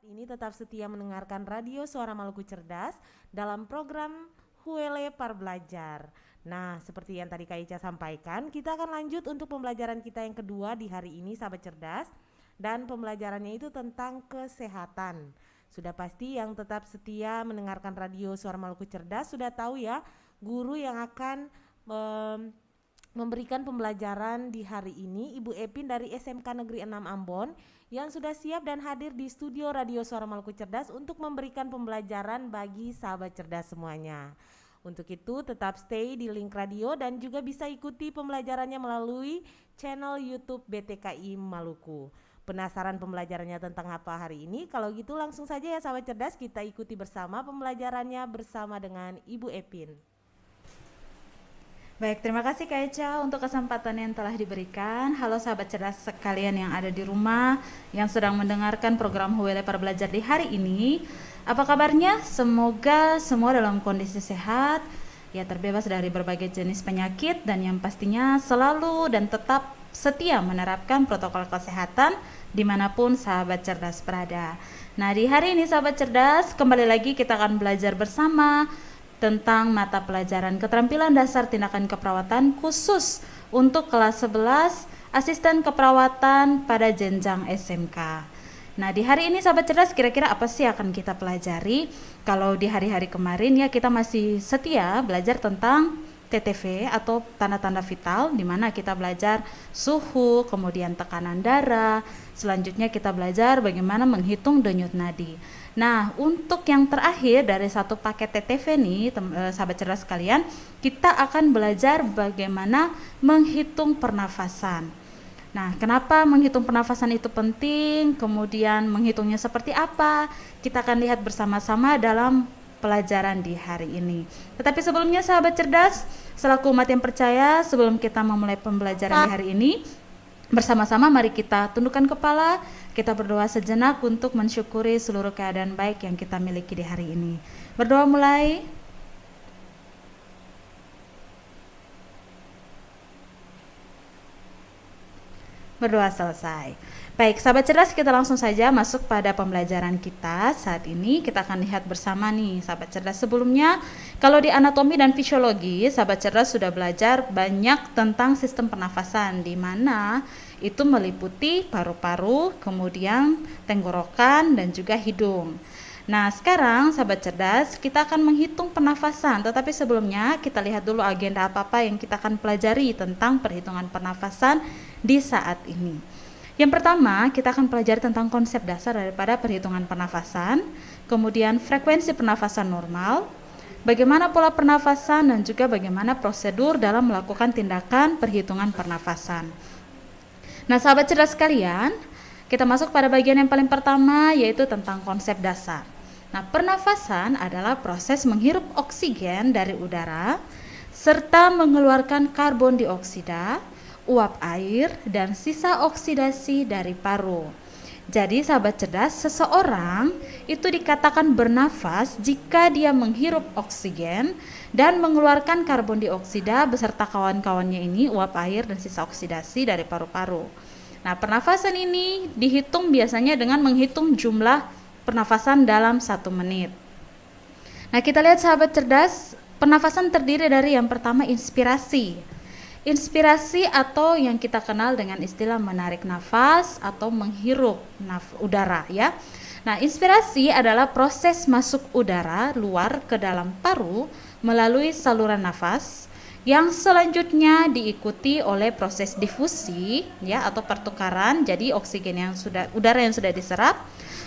Ini tetap setia mendengarkan Radio Suara Maluku Cerdas dalam program Huele Parbelajar. Nah, seperti yang tadi Kak Ica sampaikan, kita akan lanjut untuk pembelajaran kita yang kedua di hari ini, sahabat cerdas. Dan pembelajarannya itu tentang kesehatan. Sudah pasti yang tetap setia mendengarkan Radio Suara Maluku Cerdas sudah tahu ya, guru yang akan memberikan pembelajaran di hari ini Ibu Epin dari SMK Negeri 6 Ambon yang sudah siap dan hadir di studio Radio Suara Maluku Cerdas untuk memberikan pembelajaran bagi sahabat cerdas semuanya. Untuk itu tetap stay di link radio dan juga bisa ikuti pembelajarannya melalui channel YouTube BTKI Maluku. Penasaran pembelajarannya tentang apa hari ini? Kalau gitu langsung saja ya sahabat cerdas, kita ikuti bersama pembelajarannya bersama dengan Ibu Epin. Baik, terima kasih Kak Eca untuk kesempatan yang telah diberikan. Halo sahabat cerdas sekalian yang ada di rumah, yang sedang mendengarkan program Huele Parbelajar di hari ini. Apa kabarnya? Semoga semua dalam kondisi sehat, ya terbebas dari berbagai jenis penyakit, dan yang pastinya selalu dan tetap setia menerapkan protokol kesehatan dimanapun sahabat cerdas berada. Nah, di hari ini sahabat cerdas, kembali lagi kita akan belajar bersama tentang mata pelajaran keterampilan dasar tindakan keperawatan khusus untuk kelas 11 asisten keperawatan pada jenjang SMK. Nah, di hari ini sahabat cerdas, kira-kira apa sih akan kita pelajari? Kalau di hari-hari kemarin ya kita masih setia belajar tentang TTV atau tanda-tanda vital, di mana kita belajar suhu, kemudian tekanan darah. Selanjutnya kita belajar bagaimana menghitung denyut nadi. Nah, untuk yang terakhir dari satu paket TTV nih, sahabat cerdas sekalian, kita akan belajar bagaimana menghitung pernafasan. Nah, kenapa menghitung pernafasan itu penting? Kemudian menghitungnya seperti apa? Kita akan lihat bersama-sama dalam pelajaran di hari ini. Tetapi sebelumnya sahabat cerdas, selaku umat yang percaya, sebelum kita memulai pembelajaran di hari ini, bersama-sama mari kita tundukkan kepala, kita berdoa sejenak untuk mensyukuri seluruh keadaan baik yang kita miliki di hari ini. Berdoa mulai. Berdoa selesai. Baik, sahabat cerdas, kita langsung saja masuk pada pembelajaran kita. Saat ini kita akan lihat bersama nih, sahabat cerdas. Sebelumnya, kalau di anatomi dan fisiologi, sahabat cerdas sudah belajar banyak tentang sistem pernafasan, di mana itu meliputi paru-paru, kemudian tenggorokan, dan juga hidung. Nah, sekarang sahabat cerdas, kita akan menghitung pernafasan. Tetapi sebelumnya kita lihat dulu agenda apa-apa yang kita akan pelajari tentang perhitungan pernafasan di saat ini. Yang pertama, kita akan pelajari tentang konsep dasar daripada perhitungan pernafasan, kemudian frekuensi pernafasan normal, bagaimana pola pernafasan, dan juga bagaimana prosedur dalam melakukan tindakan perhitungan pernafasan. Nah, sahabat cerdas sekalian, kita masuk pada bagian yang paling pertama, yaitu tentang konsep dasar. Nah, pernafasan adalah proses menghirup oksigen dari udara serta mengeluarkan karbon dioksida, uap air, dan sisa oksidasi dari paru. Jadi sahabat cerdas, seseorang itu dikatakan bernafas jika dia menghirup oksigen dan mengeluarkan karbon dioksida beserta kawan-kawannya ini, uap air dan sisa oksidasi dari paru-paru. Nah, pernafasan ini dihitung biasanya dengan menghitung jumlah pernafasan dalam 1 menit. Nah, kita lihat sahabat cerdas, pernafasan terdiri dari yang pertama inspirasi. Inspirasi atau yang kita kenal dengan istilah menarik nafas atau menghirup udara ya. Nah, inspirasi adalah proses masuk udara luar ke dalam paru melalui saluran nafas yang selanjutnya diikuti oleh proses difusi ya atau pertukaran. Jadi udara yang sudah diserap,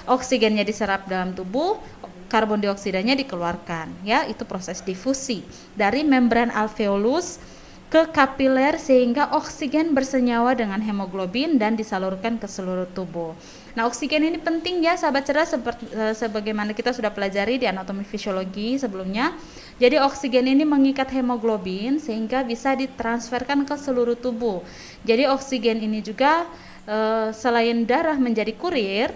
oksigennya diserap dalam tubuh, karbon dioksidanya dikeluarkan ya, itu proses difusi dari membran alveolus ke kapiler sehingga oksigen bersenyawa dengan hemoglobin dan disalurkan ke seluruh tubuh. Nah, oksigen ini penting ya sahabat cerdas, sebagaimana kita sudah pelajari di anatomi fisiologi sebelumnya. Jadi oksigen ini mengikat hemoglobin sehingga bisa ditransferkan ke seluruh tubuh. Jadi oksigen ini juga selain darah menjadi kurir,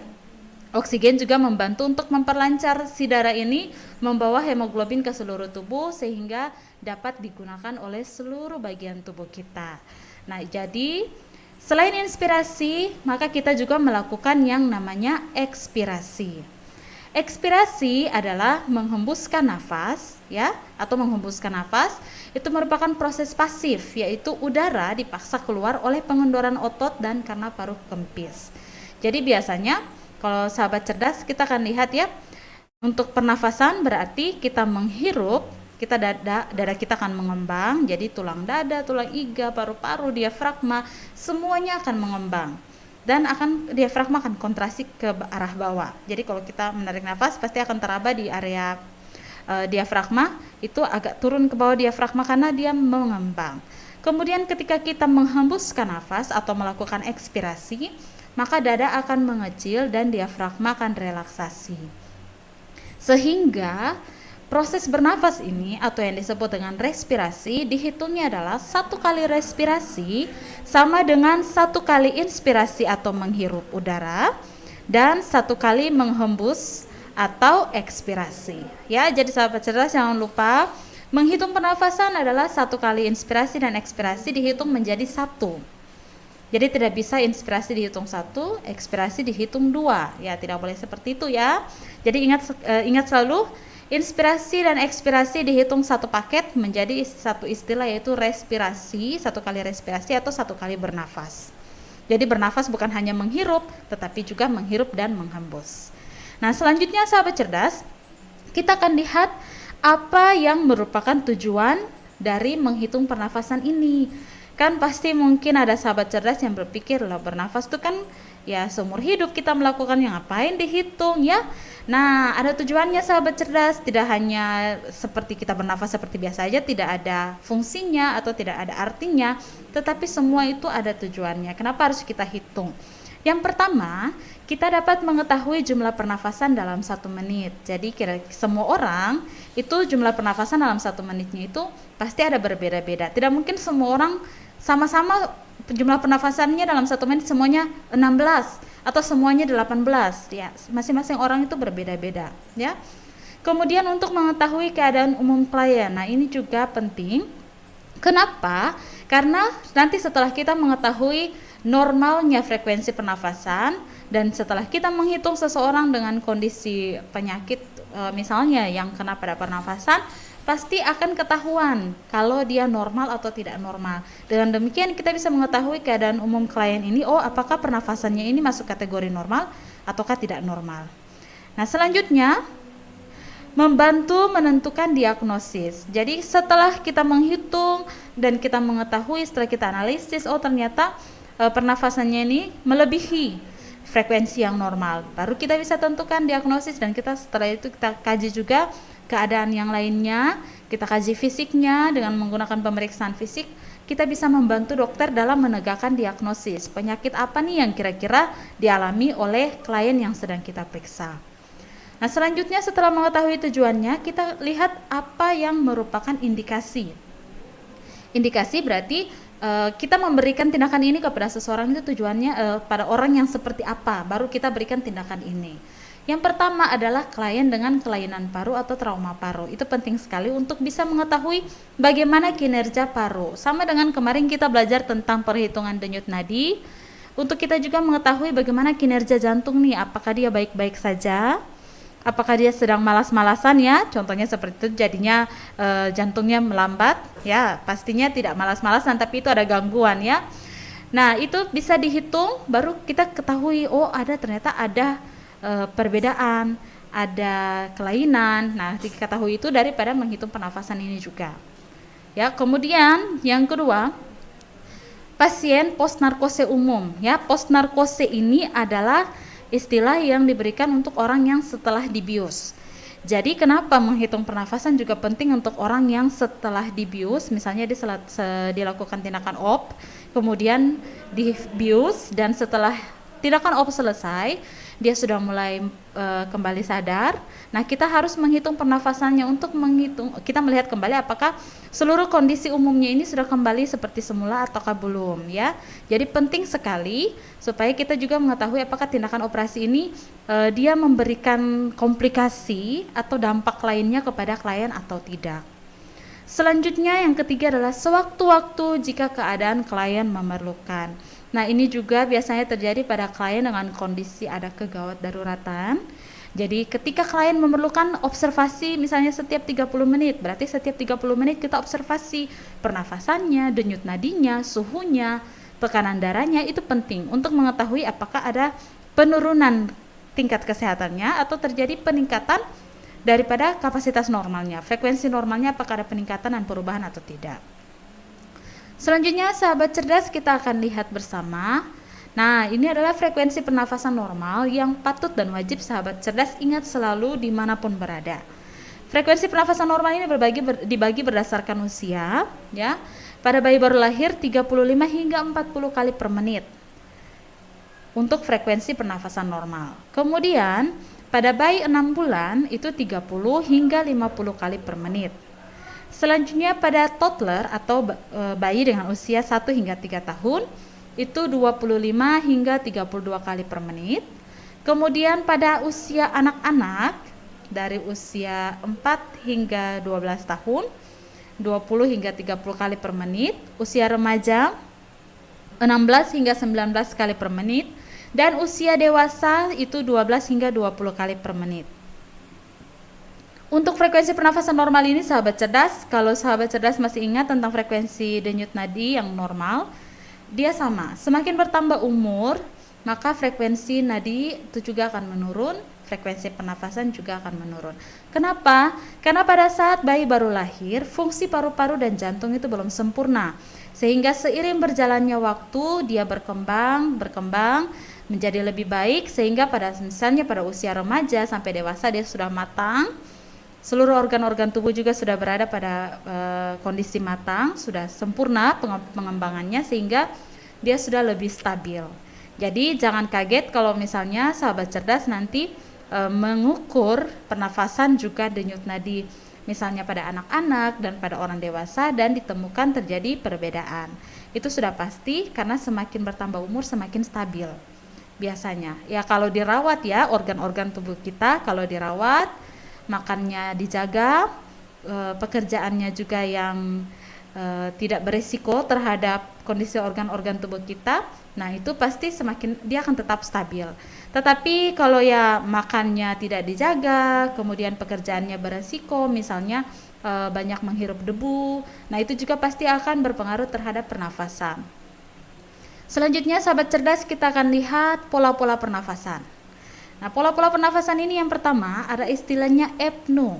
oksigen juga membantu untuk memperlancar si darah ini membawa hemoglobin ke seluruh tubuh sehingga dapat digunakan oleh seluruh bagian tubuh kita. Nah, jadi Selain inspirasi, maka kita juga melakukan yang namanya ekspirasi. Ekspirasi adalah menghembuskan nafas, ya, atau menghembuskan nafas itu merupakan proses pasif, yaitu udara dipaksa keluar oleh pengendoran otot dan karena paru kempis. Jadi biasanya kalau sahabat cerdas kita akan lihat ya, untuk pernafasan berarti kita menghirup, dada kita akan mengembang, jadi tulang dada, tulang iga, paru-paru, diafragma semuanya akan mengembang. Dan diafragma akan kontraksi ke arah bawah. Jadi kalau kita menarik nafas pasti akan teraba di area diafragma, itu agak turun ke bawah diafragma karena dia mengembang. Kemudian ketika kita menghembuskan nafas atau melakukan ekspirasi, maka dada akan mengecil dan diafragma akan relaksasi. Sehingga proses bernafas ini atau yang disebut dengan respirasi dihitungnya adalah 1 kali respirasi sama dengan 1 kali inspirasi atau menghirup udara dan 1 kali menghembus atau ekspirasi. Ya, jadi sahabat cerdas jangan lupa menghitung pernafasan adalah 1 kali inspirasi dan ekspirasi dihitung menjadi 1. Jadi tidak bisa inspirasi dihitung 1, ekspirasi dihitung 2. Ya, tidak boleh seperti itu ya. Jadi ingat selalu inspirasi dan ekspirasi dihitung 1 paket menjadi 1 istilah, yaitu respirasi, 1 kali respirasi atau 1 kali bernafas. Jadi bernafas bukan hanya menghirup, tetapi juga menghirup dan menghembus. Nah, selanjutnya sahabat cerdas, kita akan lihat apa yang merupakan tujuan dari menghitung pernafasan ini. Kan pasti mungkin ada sahabat cerdas yang berpikir, lah bernafas itu kan ya seumur hidup kita melakukan, yang ngapain dihitung ya. Nah, ada tujuannya sahabat cerdas, tidak hanya seperti kita bernafas seperti biasa aja, tidak ada fungsinya atau tidak ada artinya, tetapi semua itu ada tujuannya. Kenapa harus kita hitung? Yang pertama, kita dapat mengetahui jumlah pernafasan dalam 1 menit. Jadi semua orang itu jumlah pernafasan dalam 1 menitnya itu pasti ada berbeda-beda. Tidak mungkin semua orang sama-sama jumlah pernafasannya dalam 1 menit semuanya 16 atau semuanya 18 ya, masing-masing orang itu berbeda-beda ya. Kemudian untuk mengetahui keadaan umum klien, nah ini juga penting. Kenapa? Karena nanti setelah kita mengetahui normalnya frekuensi pernafasan dan setelah kita menghitung seseorang dengan kondisi penyakit misalnya yang kena pada pernafasan, pasti akan ketahuan kalau dia normal atau tidak normal. Dengan demikian kita bisa mengetahui keadaan umum klien ini, oh apakah pernafasannya ini masuk kategori normal ataukah tidak normal. Nah, selanjutnya membantu menentukan diagnosis. Jadi setelah kita menghitung dan kita mengetahui, setelah kita analisis, oh ternyata pernafasannya ini melebihi frekuensi yang normal, baru kita bisa tentukan diagnosis. Dan setelah itu kita kaji juga keadaan yang lainnya, kita kaji fisiknya dengan menggunakan pemeriksaan fisik. Kita bisa membantu dokter dalam menegakkan diagnosis penyakit apa nih yang kira-kira dialami oleh klien yang sedang kita periksa. Nah, selanjutnya setelah mengetahui tujuannya, kita lihat apa yang merupakan indikasi. Indikasi berarti kita memberikan tindakan ini kepada seseorang itu tujuannya pada orang yang seperti apa, baru kita berikan tindakan ini. Yang pertama adalah klien dengan kelainan paru atau trauma paru. Itu penting sekali untuk bisa mengetahui bagaimana kinerja paru. Sama dengan kemarin kita belajar tentang perhitungan denyut nadi, untuk kita juga mengetahui bagaimana kinerja jantung nih, apakah dia baik-baik saja, apakah dia sedang malas-malasan ya, contohnya seperti itu, jadinya jantungnya melambat ya, pastinya tidak malas-malasan tapi itu ada gangguan ya. Nah, itu bisa dihitung, baru kita ketahui oh ternyata ada perbedaan, ada kelainan. Nah, diketahui itu daripada menghitung pernafasan ini juga ya. Kemudian yang kedua, pasien post narkose umum ya. Post narkose ini adalah istilah yang diberikan untuk orang yang setelah dibius. Jadi kenapa menghitung pernafasan juga penting untuk orang yang setelah dibius, misalnya dilakukan tindakan OP, kemudian dibius, dan setelah tindakan OP selesai, dia sudah mulai kembali sadar. Nah, kita harus menghitung pernafasannya untuk kita melihat kembali apakah seluruh kondisi umumnya ini sudah kembali seperti semula ataukah belum ya. Jadi penting sekali supaya kita juga mengetahui apakah tindakan operasi ini dia memberikan komplikasi atau dampak lainnya kepada klien atau tidak. Selanjutnya yang ketiga adalah sewaktu-waktu jika keadaan klien memerlukan. Nah, ini juga biasanya terjadi pada klien dengan kondisi ada kegawat daruratan. Jadi ketika klien memerlukan observasi misalnya setiap 30 menit, berarti setiap 30 menit kita observasi pernafasannya, denyut nadinya, suhunya, tekanan darahnya, itu penting untuk mengetahui apakah ada penurunan tingkat kesehatannya atau terjadi peningkatan daripada kapasitas normalnya, frekuensi normalnya apakah ada peningkatan dan perubahan atau tidak. Selanjutnya sahabat cerdas kita akan lihat bersama. Nah, ini adalah frekuensi pernafasan normal yang patut dan wajib sahabat cerdas ingat selalu dimanapun berada. Frekuensi pernafasan normal ini dibagi berdasarkan usia, ya. Pada bayi baru lahir 35 hingga 40 kali per menit untuk frekuensi pernafasan normal. Kemudian pada bayi 6 bulan itu 30 hingga 50 kali per menit. Selanjutnya pada toddler atau bayi dengan usia 1 hingga 3 tahun itu 25 hingga 32 kali per menit. Kemudian pada usia anak-anak dari usia 4 hingga 12 tahun 20 hingga 30 kali per menit. Usia remaja 16 hingga 19 kali per menit. Dan usia dewasa itu 12 hingga 20 kali per menit. Untuk frekuensi pernafasan normal ini sahabat cerdas, kalau sahabat cerdas masih ingat tentang frekuensi denyut nadi yang normal, dia sama. Semakin bertambah umur, maka frekuensi nadi itu juga akan menurun, frekuensi pernafasan juga akan menurun. Kenapa? Karena pada saat bayi baru lahir, fungsi paru-paru dan jantung itu belum sempurna. Sehingga seiring berjalannya waktu, dia berkembang menjadi lebih baik, sehingga misalnya pada usia remaja sampai dewasa dia sudah matang. Seluruh organ-organ tubuh juga sudah berada pada kondisi matang, sudah sempurna pengembangannya sehingga dia sudah lebih stabil. Jadi jangan kaget kalau misalnya sahabat cerdas nanti mengukur pernafasan juga denyut nadi misalnya pada anak-anak dan pada orang dewasa dan ditemukan terjadi perbedaan. Itu sudah pasti karena semakin bertambah umur semakin stabil biasanya. Ya kalau dirawat ya organ-organ tubuh kita kalau dirawat, makannya dijaga, pekerjaannya juga yang tidak berisiko terhadap kondisi organ-organ tubuh kita, nah itu pasti semakin dia akan tetap stabil. Tetapi kalau ya makannya tidak dijaga, kemudian pekerjaannya berisiko, misalnya banyak menghirup debu, nah itu juga pasti akan berpengaruh terhadap pernafasan. Selanjutnya sahabat cerdas kita akan lihat pola-pola pernafasan. Nah, pola-pola pernafasan ini yang pertama ada istilahnya apnu.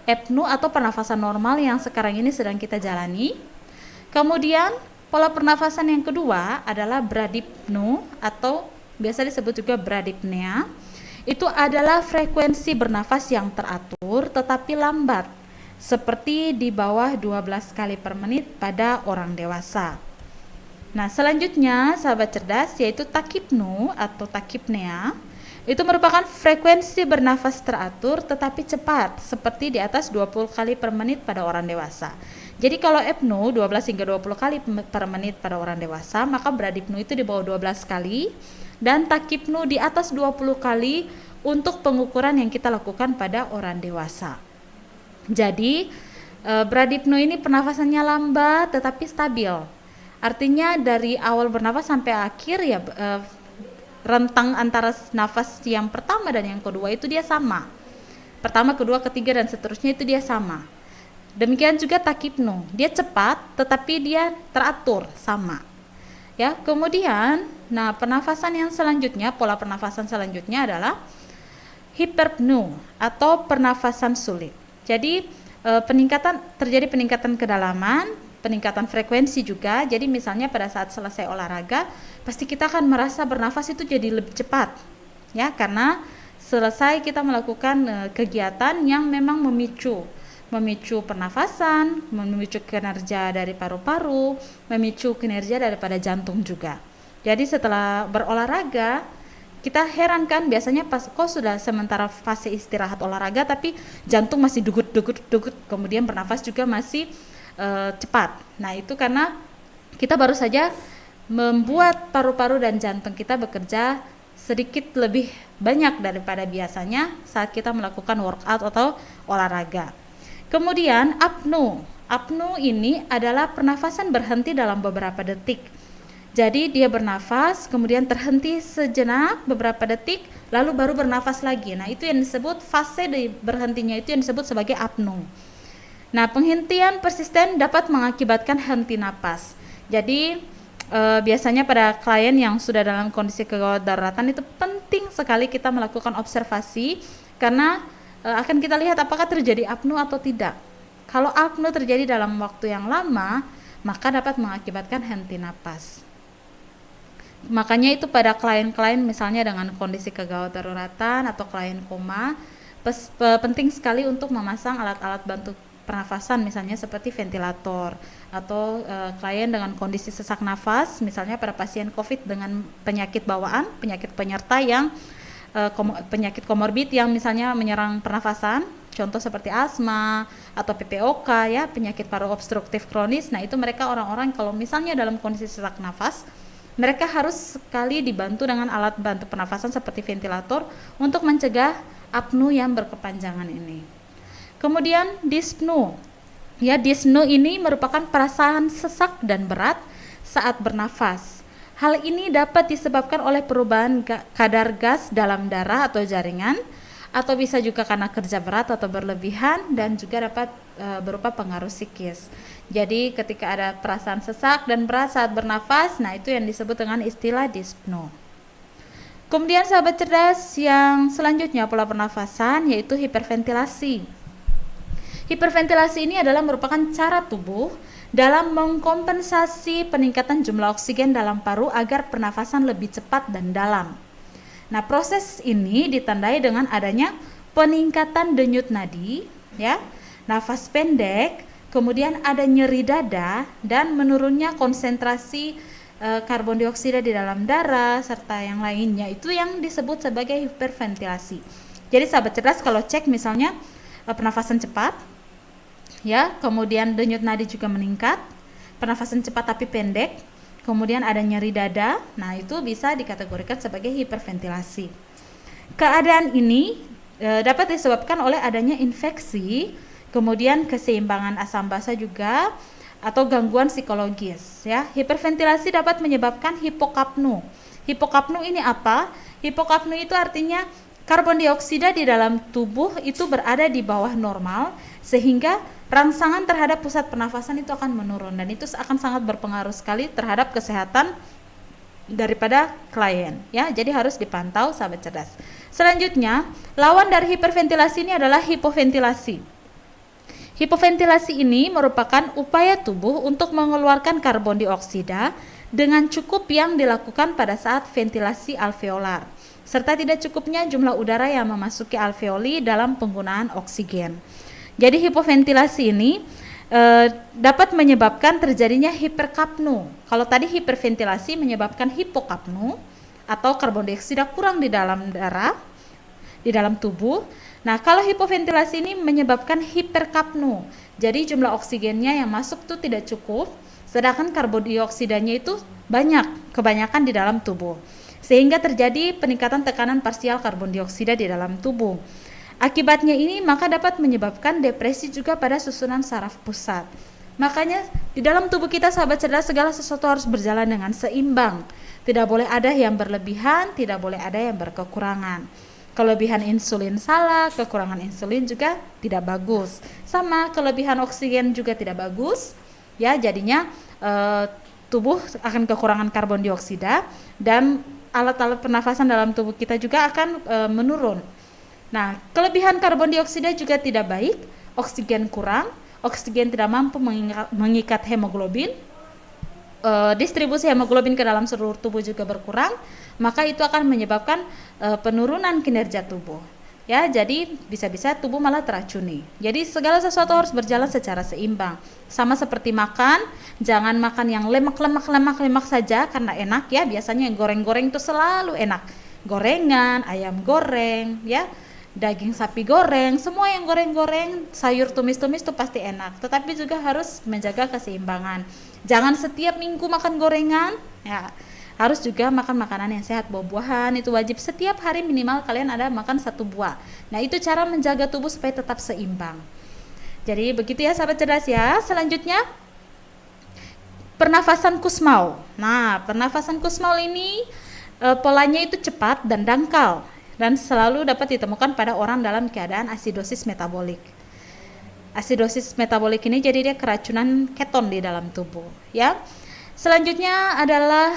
Apnu atau pernafasan normal yang sekarang ini sedang kita jalani. Kemudian pola pernafasan yang kedua adalah bradypnu atau biasa disebut juga bradypnea. Itu adalah frekuensi bernafas yang teratur tetapi lambat, seperti di bawah 12 kali per menit pada orang dewasa. Nah, selanjutnya sahabat cerdas yaitu takypnu atau takypnea. Itu merupakan frekuensi bernafas teratur tetapi cepat seperti di atas 20 kali per menit pada orang dewasa. Jadi kalau apnu 12 hingga 20 kali per menit pada orang dewasa, maka bradypnu itu di bawah 12 kali dan takypnu di atas 20 kali untuk pengukuran yang kita lakukan pada orang dewasa. Jadi bradypnu ini pernafasannya lambat tetapi stabil. Artinya dari awal bernafas sampai akhir ya rentang antara nafas yang pertama dan yang kedua itu dia sama. Pertama, kedua, ketiga dan seterusnya itu dia sama. Demikian juga takypnu, dia cepat tetapi dia teratur sama. Ya, kemudian nah pernafasan yang selanjutnya, pola pernafasan selanjutnya adalah hiperpnu atau pernafasan sulit. Jadi terjadi peningkatan kedalaman, peningkatan frekuensi juga. Jadi misalnya pada saat selesai olahraga pasti kita akan merasa bernafas itu jadi lebih cepat ya, karena selesai kita melakukan kegiatan yang memang memicu pernafasan, memicu kinerja dari paru-paru, memicu kinerja daripada jantung juga. Jadi setelah berolahraga kita heran kan biasanya pas kok sudah sementara fase istirahat olahraga tapi jantung masih dugut, kemudian bernafas juga masih cepat. Nah itu karena kita baru saja membuat paru-paru dan jantung kita bekerja sedikit lebih banyak daripada biasanya saat kita melakukan workout atau olahraga. Kemudian apnu ini adalah pernafasan berhenti dalam beberapa detik. Jadi dia bernafas, kemudian terhenti sejenak beberapa detik, lalu baru bernafas lagi. Nah, itu yang disebut fase berhentinya itu yang disebut sebagai apnu. Nah, penghentian persisten dapat mengakibatkan henti napas. Jadi biasanya pada klien yang sudah dalam kondisi kegawat daruratan itu penting sekali kita melakukan observasi, karena akan kita lihat apakah terjadi apnu atau tidak. Kalau apnu terjadi dalam waktu yang lama, maka dapat mengakibatkan henti napas. Makanya itu pada klien-klien misalnya dengan kondisi kegawat daruratan atau klien koma, penting sekali untuk memasang alat-alat bantu pernafasan misalnya seperti ventilator, atau klien dengan kondisi sesak nafas misalnya pada pasien COVID dengan penyakit bawaan, penyakit penyerta yang penyakit komorbid yang misalnya menyerang pernafasan, contoh seperti asma atau PPOK ya, penyakit paru obstruktif kronis. Nah, itu mereka orang-orang kalau misalnya dalam kondisi sesak nafas, mereka harus sekali dibantu dengan alat bantu pernafasan seperti ventilator untuk mencegah apnu yang berkepanjangan ini. Kemudian dyspnu. Ya, dyspnu ini merupakan perasaan sesak dan berat saat bernafas. Hal ini dapat disebabkan oleh perubahan kadar gas dalam darah atau jaringan, atau bisa juga karena kerja berat atau berlebihan, dan juga dapat berupa pengaruh psikis. Jadi ketika ada perasaan sesak dan berat saat bernafas, nah itu yang disebut dengan istilah dyspnu. Kemudian sahabat cerdas, yang selanjutnya pola pernafasan yaitu hiperventilasi. Hiperventilasi ini adalah merupakan cara tubuh dalam mengkompensasi peningkatan jumlah oksigen dalam paru agar pernafasan lebih cepat dan dalam. Nah, proses ini ditandai dengan adanya peningkatan denyut nadi, ya, nafas pendek, kemudian ada nyeri dada dan menurunnya konsentrasi karbon dioksida di dalam darah serta yang lainnya, itu yang disebut sebagai hiperventilasi. Jadi sahabat cerdas kalau cek misalnya pernafasan cepat, ya, kemudian denyut nadi juga meningkat, pernafasan cepat tapi pendek, kemudian ada nyeri dada, nah itu bisa dikategorikan sebagai hiperventilasi. Keadaan ini dapat disebabkan oleh adanya infeksi, kemudian keseimbangan asam basa juga, atau gangguan psikologis ya. Hiperventilasi dapat menyebabkan hipokapnu. Hipokapnu ini apa? Hipokapnu itu artinya karbon dioksida di dalam tubuh itu berada di bawah normal, sehingga rangsangan terhadap pusat pernafasan itu akan menurun, dan itu akan sangat berpengaruh sekali terhadap kesehatan daripada klien ya. Jadi harus dipantau sahabat cerdas. Selanjutnya, lawan dari hiperventilasi ini adalah hipoventilasi. Hipoventilasi ini merupakan upaya tubuh untuk mengeluarkan karbon dioksida dengan cukup yang dilakukan pada saat ventilasi alveolar, serta tidak cukupnya jumlah udara yang memasuki alveoli dalam penggunaan oksigen. Jadi hipoventilasi ini dapat menyebabkan terjadinya hiperkapnu. Kalau tadi hiperventilasi menyebabkan hipokapnu atau karbon dioksida kurang di dalam darah, di dalam tubuh. Nah, kalau hipoventilasi ini menyebabkan hiperkapnu. Jadi jumlah oksigennya yang masuk tuh tidak cukup, sedangkan karbon dioksidanya itu kebanyakan di dalam tubuh. Sehingga terjadi peningkatan tekanan parsial karbon dioksida di dalam tubuh. Akibatnya ini maka dapat menyebabkan depresi juga pada susunan saraf pusat. Makanya di dalam tubuh kita sahabat cerdas, segala sesuatu harus berjalan dengan seimbang. Tidak boleh ada yang berlebihan, tidak boleh ada yang berkekurangan. Kelebihan insulin salah, kekurangan insulin juga tidak bagus. Sama kelebihan oksigen juga tidak bagus. Ya, jadinya tubuh akan kekurangan karbon dioksida dan alat-alat pernafasan dalam tubuh kita juga akan menurun. Nah, kelebihan karbon dioksida juga tidak baik, oksigen kurang, oksigen tidak mampu mengikat hemoglobin, distribusi hemoglobin ke dalam seluruh tubuh juga berkurang, maka itu akan menyebabkan penurunan kinerja tubuh. Ya, jadi bisa-bisa tubuh malah teracuni. Jadi segala sesuatu harus berjalan secara seimbang. Sama seperti makan, jangan makan yang lemak saja karena enak ya. Biasanya yang goreng-goreng itu selalu enak. Gorengan, ayam goreng, ya, daging sapi goreng, semua yang goreng-goreng, sayur tumis-tumis itu pasti enak. Tetapi juga harus menjaga keseimbangan. Jangan setiap minggu makan gorengan, ya. Harus juga makan makanan yang sehat, buah-buahan itu wajib setiap hari minimal kalian ada makan 1 buah. Nah, itu cara menjaga tubuh supaya tetap seimbang. Jadi begitu ya sahabat cerdas ya. Selanjutnya Pernafasan Kussmaul. Nah, pernafasan Kussmaul ini polanya itu cepat dan dangkal dan selalu dapat ditemukan pada orang dalam keadaan asidosis metabolik. Asidosis metabolik ini jadi dia keracunan keton di dalam tubuh, ya. Selanjutnya adalah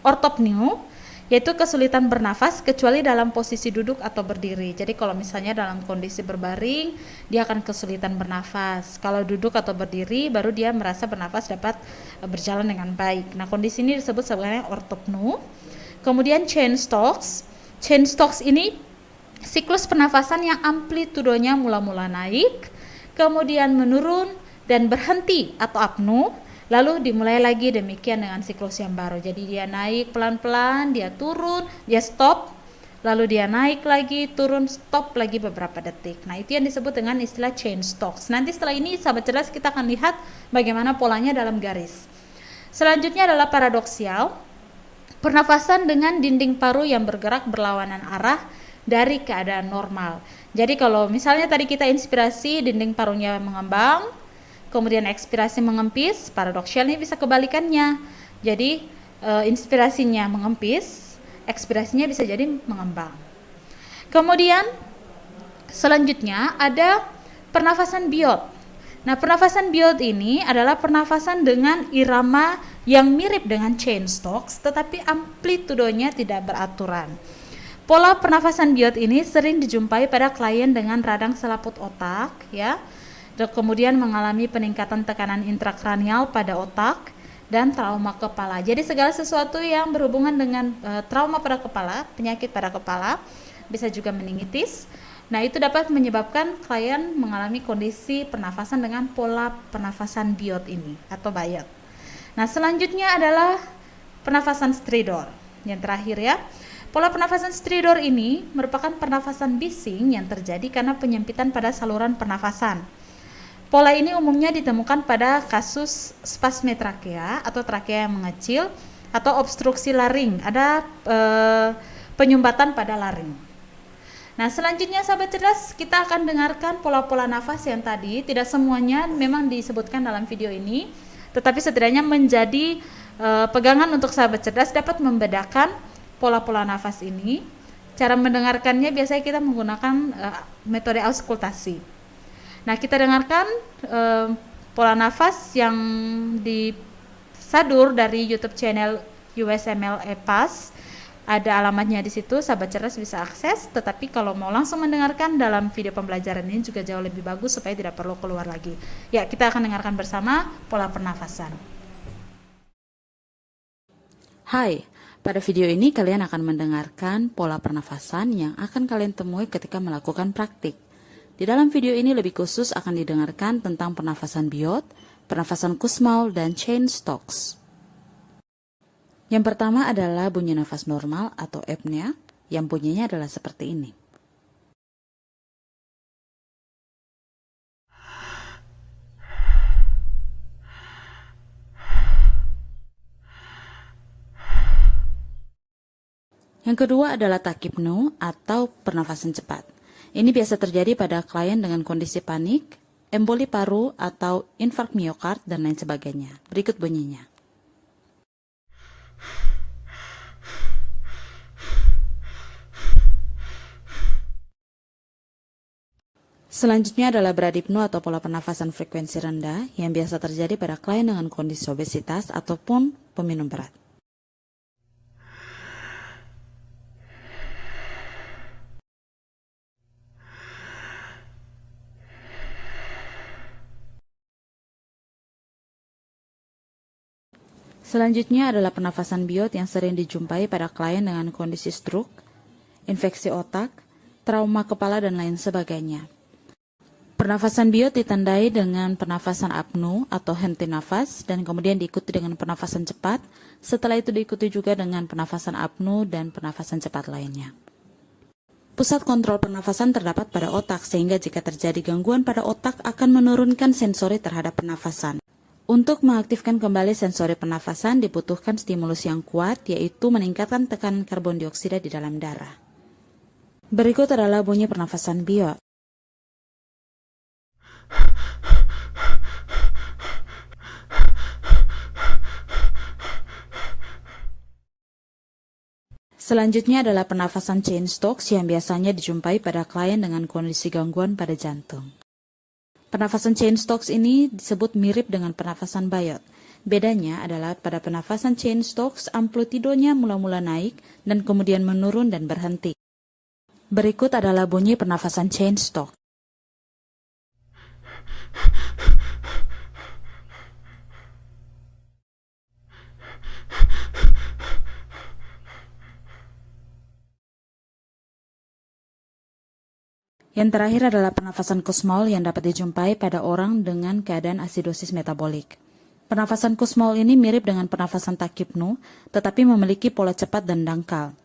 ortopneu, yaitu kesulitan bernafas kecuali dalam posisi duduk atau berdiri. Jadi kalau misalnya dalam kondisi berbaring, dia akan kesulitan bernafas. Kalau duduk atau berdiri, baru dia merasa bernafas dapat berjalan dengan baik. Nah, kondisi ini disebut sebagai ortopneu. Kemudian Cheyne-Stokes. Cheyne-Stokes ini siklus pernafasan yang amplitudonya mula-mula naik, kemudian menurun dan berhenti atau apnu, lalu dimulai lagi demikian dengan siklus yang baru. Jadi dia naik pelan-pelan, dia turun, dia stop, lalu dia naik lagi, turun, stop lagi beberapa detik. Nah, itu yang disebut dengan istilah Cheyne-Stokes. Nanti setelah ini sahabat cerdas kita akan lihat bagaimana polanya dalam garis. Selanjutnya adalah paradoksial, pernafasan dengan dinding paru yang bergerak berlawanan arah dari keadaan normal. Jadi kalau misalnya tadi kita inspirasi, dinding parunya mengembang, kemudian ekspirasi mengempis, paradoksial ini bisa kebalikannya. Jadi inspirasinya mengempis, ekspirasinya bisa jadi mengembang. Kemudian selanjutnya ada pernafasan biot. Nah, pernafasan biot ini adalah pernafasan dengan irama yang mirip dengan Cheyne-Stokes, tetapi amplitudonya tidak beraturan. Pola pernafasan biot ini sering dijumpai pada klien dengan radang selaput otak, ya, dan kemudian mengalami peningkatan tekanan intrakranial pada otak dan trauma kepala. Jadi segala sesuatu yang berhubungan dengan trauma pada kepala, penyakit pada kepala, bisa juga meningitis. Nah, itu dapat menyebabkan klien mengalami kondisi pernafasan dengan pola pernafasan biot ini atau biot. Nah, selanjutnya adalah pernafasan stridor. Yang terakhir ya. Pola pernafasan stridor ini merupakan pernafasan bising yang terjadi karena penyempitan pada saluran pernafasan. Pola ini umumnya ditemukan pada kasus spasme trakea atau trakea yang mengecil atau obstruksi laring, ada penyumbatan pada laring. Nah, selanjutnya sahabat cerdas, kita akan dengarkan pola-pola nafas yang tadi. Tidak semuanya memang disebutkan dalam video ini, tetapi setidaknya menjadi pegangan untuk sahabat cerdas dapat membedakan pola-pola nafas ini. Cara mendengarkannya biasanya kita menggunakan metode auskultasi. Nah, kita dengarkan pola nafas yang disadur dari YouTube channel USML EPAS. Ada alamatnya di situ, sahabat cerdas bisa akses. Tetapi kalau mau langsung mendengarkan dalam video pembelajaran ini juga jauh lebih bagus supaya tidak perlu keluar lagi. Ya, kita akan dengarkan bersama pola pernafasan. Hai, pada video ini kalian akan mendengarkan pola pernafasan yang akan kalian temui ketika melakukan praktik. Di dalam video ini lebih khusus akan didengarkan tentang pernafasan biot, pernafasan Kussmaul, dan Cheyne-Stokes. Yang pertama adalah bunyi nafas normal atau apnea, yang bunyinya adalah seperti ini. Yang kedua adalah tachypnea atau pernafasan cepat. Ini biasa terjadi pada klien dengan kondisi panik, emboli paru atau infark miokard dan lain sebagainya. Berikut bunyinya. Selanjutnya adalah bradipnea atau pola pernafasan frekuensi rendah yang biasa terjadi pada klien dengan kondisi obesitas ataupun peminum berat. Selanjutnya adalah pernafasan biot yang sering dijumpai pada klien dengan kondisi stroke, infeksi otak, trauma kepala, dan lain sebagainya. Pernafasan biot ditandai dengan pernafasan apnu atau henti nafas dan kemudian diikuti dengan pernafasan cepat. Setelah itu diikuti juga dengan pernafasan apnu dan pernafasan cepat lainnya. Pusat kontrol pernafasan terdapat pada otak sehingga jika terjadi gangguan pada otak akan menurunkan sensori terhadap pernafasan. Untuk mengaktifkan kembali sensori pernafasan dibutuhkan stimulus yang kuat, yaitu meningkatkan tekanan karbon dioksida di dalam darah. Berikut adalah bunyi pernafasan biot. Selanjutnya adalah pernafasan chain stocks yang biasanya dijumpai pada klien dengan kondisi gangguan pada jantung. Pernafasan chain stocks ini disebut mirip dengan pernafasan Biot. Bedanya adalah pada pernafasan chain stocks amplitudonya mula-mula naik dan kemudian menurun dan berhenti. Berikut adalah bunyi pernafasan chain stock. Yang terakhir adalah pernafasan kusmol yang dapat dijumpai pada orang dengan keadaan asidosis metabolik. Pernafasan kusmol ini mirip dengan pernafasan takipnu, tetapi memiliki pola cepat dan dangkal.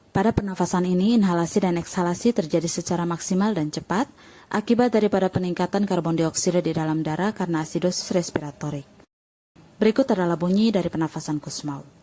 Pada pernafasan ini, inhalasi dan eksalasi terjadi secara maksimal dan cepat akibat daripada peningkatan karbon dioksida di dalam darah karena asidosis respiratorik. Berikut adalah bunyi dari pernafasan kusmol.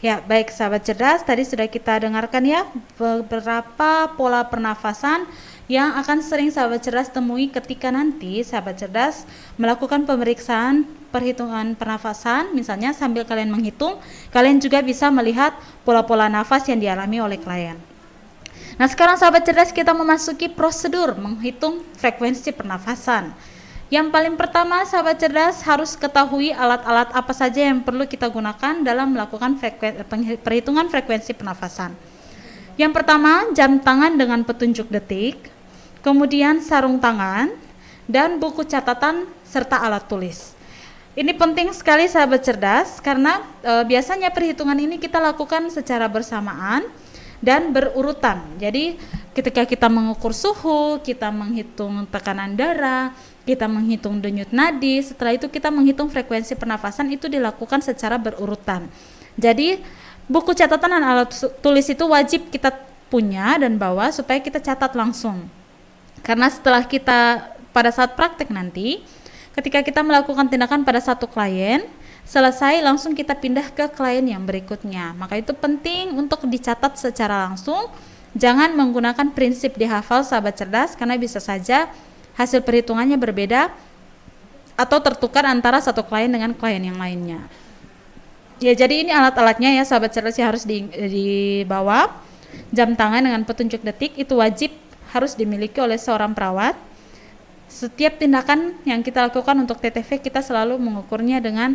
Ya, baik sahabat cerdas, tadi sudah kita dengarkan ya beberapa pola pernafasan yang akan sering sahabat cerdas temui ketika nanti sahabat cerdas melakukan pemeriksaan perhitungan pernafasan. Misalnya sambil kalian menghitung, kalian juga bisa melihat pola-pola nafas yang dialami oleh klien. Nah, sekarang sahabat cerdas kita memasuki prosedur menghitung frekuensi pernafasan. Yang paling pertama, sahabat cerdas harus ketahui alat-alat apa saja yang perlu kita gunakan dalam melakukan perhitungan frekuensi pernafasan. Yang pertama, jam tangan dengan petunjuk detik, kemudian sarung tangan, dan buku catatan serta alat tulis. Ini penting sekali sahabat cerdas karena biasanya perhitungan ini kita lakukan secara bersamaan dan berurutan. Jadi ketika kita mengukur suhu, kita menghitung tekanan darah, kita menghitung denyut nadi, setelah itu kita menghitung frekuensi pernafasan, itu dilakukan secara berurutan. Jadi buku catatan dan alat tulis itu wajib kita punya dan bawa supaya kita catat langsung. Karena setelah kita pada saat praktek nanti, ketika kita melakukan tindakan pada satu klien, selesai langsung kita pindah ke klien yang berikutnya. Maka itu penting untuk dicatat secara langsung. Jangan menggunakan prinsip dihafal sahabat cerdas, karena bisa saja hasil perhitungannya berbeda atau tertukar antara satu klien dengan klien yang lainnya. Ya, jadi ini alat-alatnya ya sahabat cerdas yang harus dibawa. Jam tangan dengan petunjuk detik itu wajib harus dimiliki oleh seorang perawat. Setiap tindakan yang kita lakukan untuk TTV kita selalu mengukurnya dengan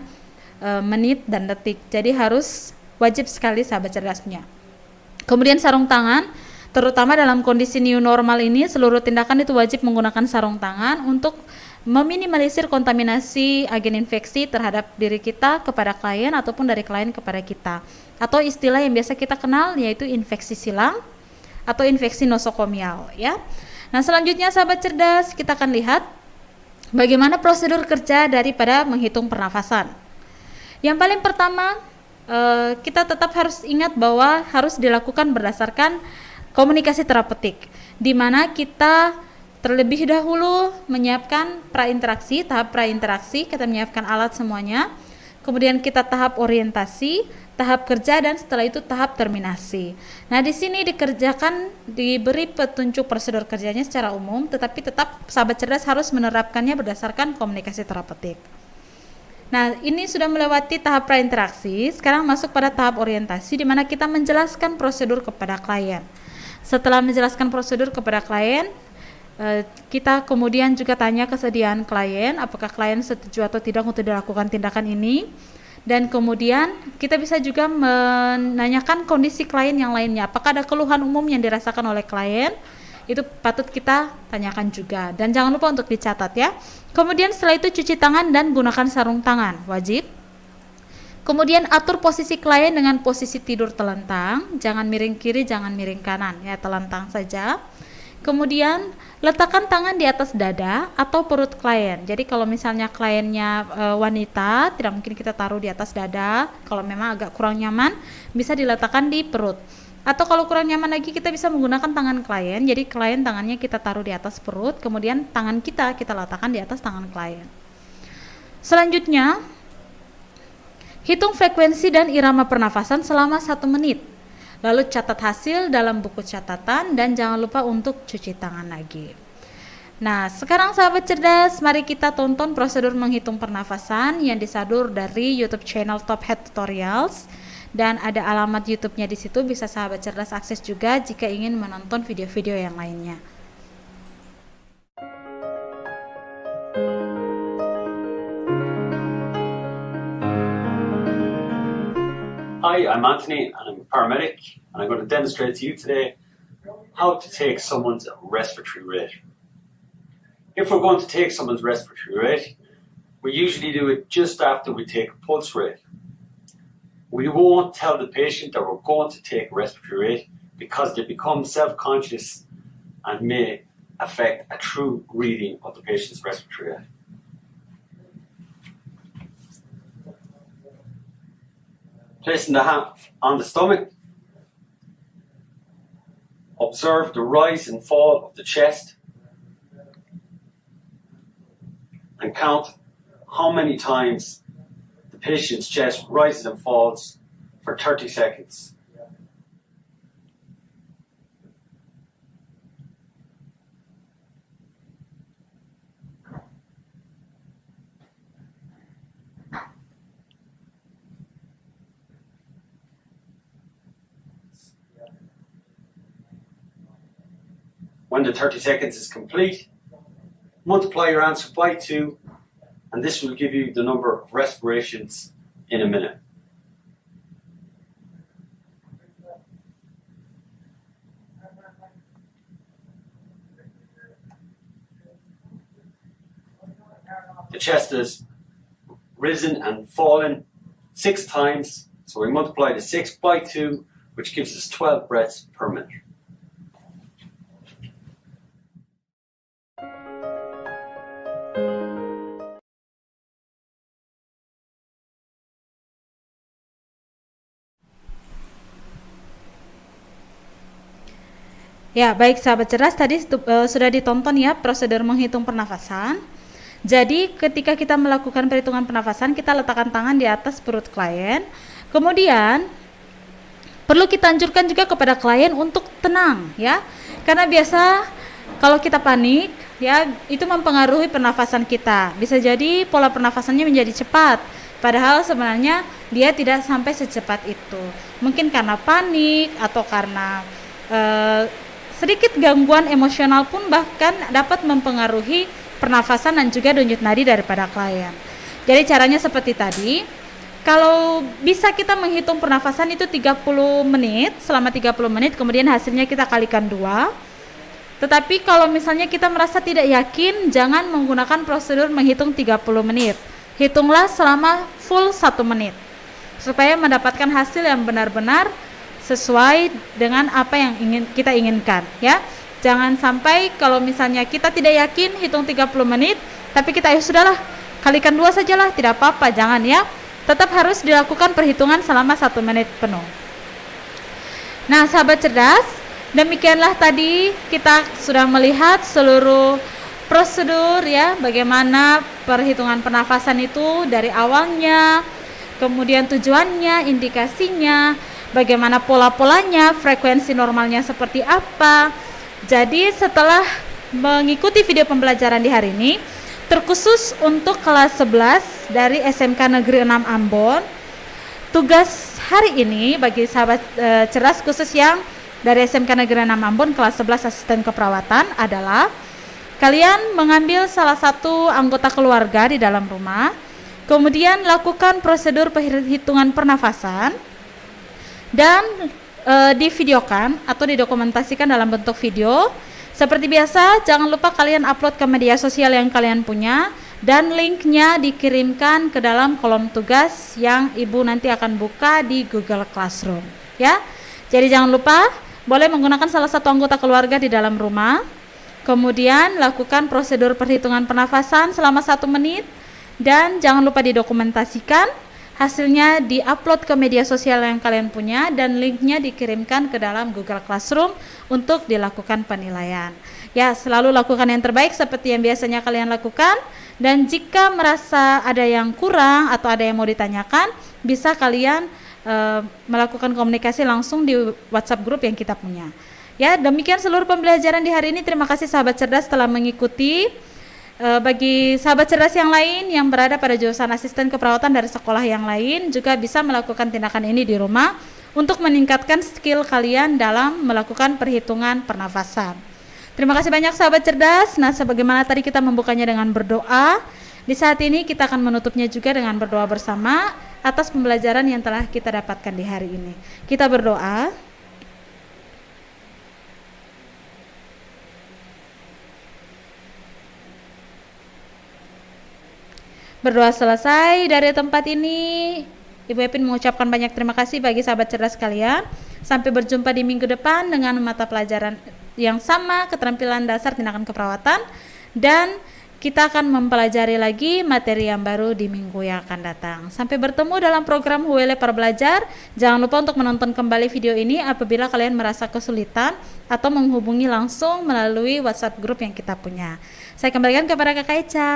menit dan detik. Jadi harus wajib sekali sahabat cerdas punya. Kemudian sarung tangan, terutama dalam kondisi new normal ini, seluruh tindakan itu wajib menggunakan sarung tangan untuk meminimalisir kontaminasi agen infeksi terhadap diri kita kepada klien ataupun dari klien kepada kita. Atau istilah yang biasa kita kenal yaitu infeksi silang atau infeksi nosokomial ya. Nah, selanjutnya sahabat cerdas, kita akan lihat bagaimana prosedur kerja daripada menghitung pernafasan. Yang paling pertama, kita tetap harus ingat bahwa harus dilakukan berdasarkan komunikasi terapeutik, di mana kita terlebih dahulu menyiapkan tahap prainteraksi, kita menyiapkan alat semuanya, kemudian kita tahap orientasi, tahap kerja, dan setelah itu tahap terminasi. Nah, di sini diberi petunjuk prosedur kerjanya secara umum, tetapi tetap sahabat cerdas harus menerapkannya berdasarkan komunikasi terapeutik. Nah, ini sudah melewati tahap prainteraksi, sekarang masuk pada tahap orientasi, di mana kita menjelaskan prosedur kepada klien. Setelah menjelaskan prosedur kepada klien, kita kemudian juga tanya kesediaan klien, apakah klien setuju atau tidak untuk dilakukan tindakan ini. Dan kemudian kita bisa juga menanyakan kondisi klien yang lainnya, apakah ada keluhan umum yang dirasakan oleh klien, itu patut kita tanyakan juga. Dan jangan lupa untuk dicatat ya. Kemudian setelah itu cuci tangan dan gunakan sarung tangan, wajib. Kemudian atur posisi klien dengan posisi tidur telentang, jangan miring kiri, jangan miring kanan, ya telentang saja. Kemudian letakkan tangan di atas dada atau perut klien. Jadi kalau misalnya kliennya wanita, tidak mungkin kita taruh di atas dada. Kalau memang agak kurang nyaman, bisa diletakkan di perut. Atau kalau kurang nyaman lagi kita bisa menggunakan tangan klien. Jadi klien tangannya kita taruh di atas perut, kemudian tangan kita letakkan di atas tangan klien. Selanjutnya, hitung frekuensi dan irama pernafasan selama 1 menit. Lalu catat hasil dalam buku catatan dan jangan lupa untuk cuci tangan lagi. Nah, sekarang sahabat cerdas, mari kita tonton prosedur menghitung pernafasan yang disadur dari YouTube channel Top Head Tutorials. Dan ada alamat YouTube-nya di situ, bisa sahabat cerdas akses juga jika ingin menonton video-video yang lainnya. Hi, I'm Anthony and I'm a paramedic, and I'm going to demonstrate to you today how to take someone's respiratory rate. If we're going to take someone's respiratory rate, we usually do it just after we take a pulse rate. We won't tell the patient that we're going to take respiratory rate because they become self-conscious and may affect a true reading of the patient's respiratory rate. Placing the hand on the stomach, observe the rise and fall of the chest and count how many times the patient's chest rises and falls for 30 seconds. When the 30 seconds is complete, multiply your answer by 2, and this will give you the number of respirations in a minute. The chest has risen and fallen 6 times, so we multiply the 6 by 2, which gives us 12 breaths per minute. Ya, baik sahabat cerdas, tadi sudah ditonton ya prosedur menghitung pernafasan. Jadi ketika kita melakukan perhitungan pernafasan, kita letakkan tangan di atas perut klien. Kemudian perlu kita anjurkan juga kepada klien untuk tenang ya. Karena biasa kalau kita panik ya, itu mempengaruhi pernafasan kita. Bisa jadi pola pernafasannya menjadi cepat, padahal sebenarnya dia tidak sampai secepat itu. Mungkin karena panik atau karena sedikit gangguan emosional pun bahkan dapat mempengaruhi pernafasan dan juga denyut nadi daripada klien. Jadi caranya seperti tadi, kalau bisa kita menghitung pernafasan itu 30 menit, selama 30 menit, kemudian hasilnya kita kalikan 2. Tetapi kalau misalnya kita merasa tidak yakin, jangan menggunakan prosedur menghitung 30 menit. Hitunglah selama full 1 menit, supaya mendapatkan hasil yang benar-benar sesuai dengan apa yang kita inginkan ya. Jangan sampai kalau misalnya kita tidak yakin hitung 30 menit tapi kita sudahlah kalikan 2 sajalah, tidak apa-apa, jangan ya. Tetap harus dilakukan perhitungan selama 1 menit penuh. Nah sahabat cerdas, demikianlah tadi kita sudah melihat seluruh prosedur ya, bagaimana perhitungan pernafasan itu dari awalnya, kemudian tujuannya, indikasinya, bagaimana pola-polanya, frekuensi normalnya seperti apa. Jadi setelah mengikuti video pembelajaran di hari ini, terkhusus untuk kelas 11 dari SMK Negeri 6 Ambon, tugas hari ini bagi sahabat cerdas khusus yang dari SMK Negeri 6 Ambon kelas 11 asisten keperawatan adalah kalian mengambil salah satu anggota keluarga di dalam rumah, kemudian lakukan prosedur perhitungan pernafasan dan divideokan atau didokumentasikan dalam bentuk video. Seperti biasa, jangan lupa kalian upload ke media sosial yang kalian punya dan linknya dikirimkan ke dalam kolom tugas yang ibu nanti akan buka di Google Classroom ya. Jadi jangan lupa, boleh menggunakan salah satu anggota keluarga di dalam rumah, kemudian lakukan prosedur perhitungan pernafasan selama 1 menit dan jangan lupa didokumentasikan. Hasilnya di-upload ke media sosial yang kalian punya dan linknya dikirimkan ke dalam Google Classroom untuk dilakukan penilaian. Ya, selalu lakukan yang terbaik seperti yang biasanya kalian lakukan, dan jika merasa ada yang kurang atau ada yang mau ditanyakan, bisa kalian melakukan komunikasi langsung di WhatsApp group yang kita punya. Ya, demikian seluruh pembelajaran di hari ini. Terima kasih sahabat cerdas telah mengikuti. Bagi sahabat cerdas yang lain yang berada pada jurusan asisten keperawatan dari sekolah yang lain juga bisa melakukan tindakan ini di rumah untuk meningkatkan skill kalian dalam melakukan perhitungan pernafasan. Terima kasih banyak sahabat cerdas. Nah, sebagaimana tadi kita membukanya dengan berdoa, di saat ini kita akan menutupnya juga dengan berdoa bersama atas pembelajaran yang telah kita dapatkan di hari ini. Kita berdoa. Berdoa selesai dari tempat ini, Ibu Epin mengucapkan banyak terima kasih bagi sahabat cerdas kalian. Sampai berjumpa di minggu depan dengan mata pelajaran yang sama, keterampilan dasar tindakan keperawatan, dan kita akan mempelajari lagi materi yang baru di minggu yang akan datang. Sampai bertemu dalam program Huwele para Belajar. Jangan lupa untuk menonton kembali video ini apabila kalian merasa kesulitan atau menghubungi langsung melalui WhatsApp grup yang kita punya. Saya kembalikan kepada Kakak Eca.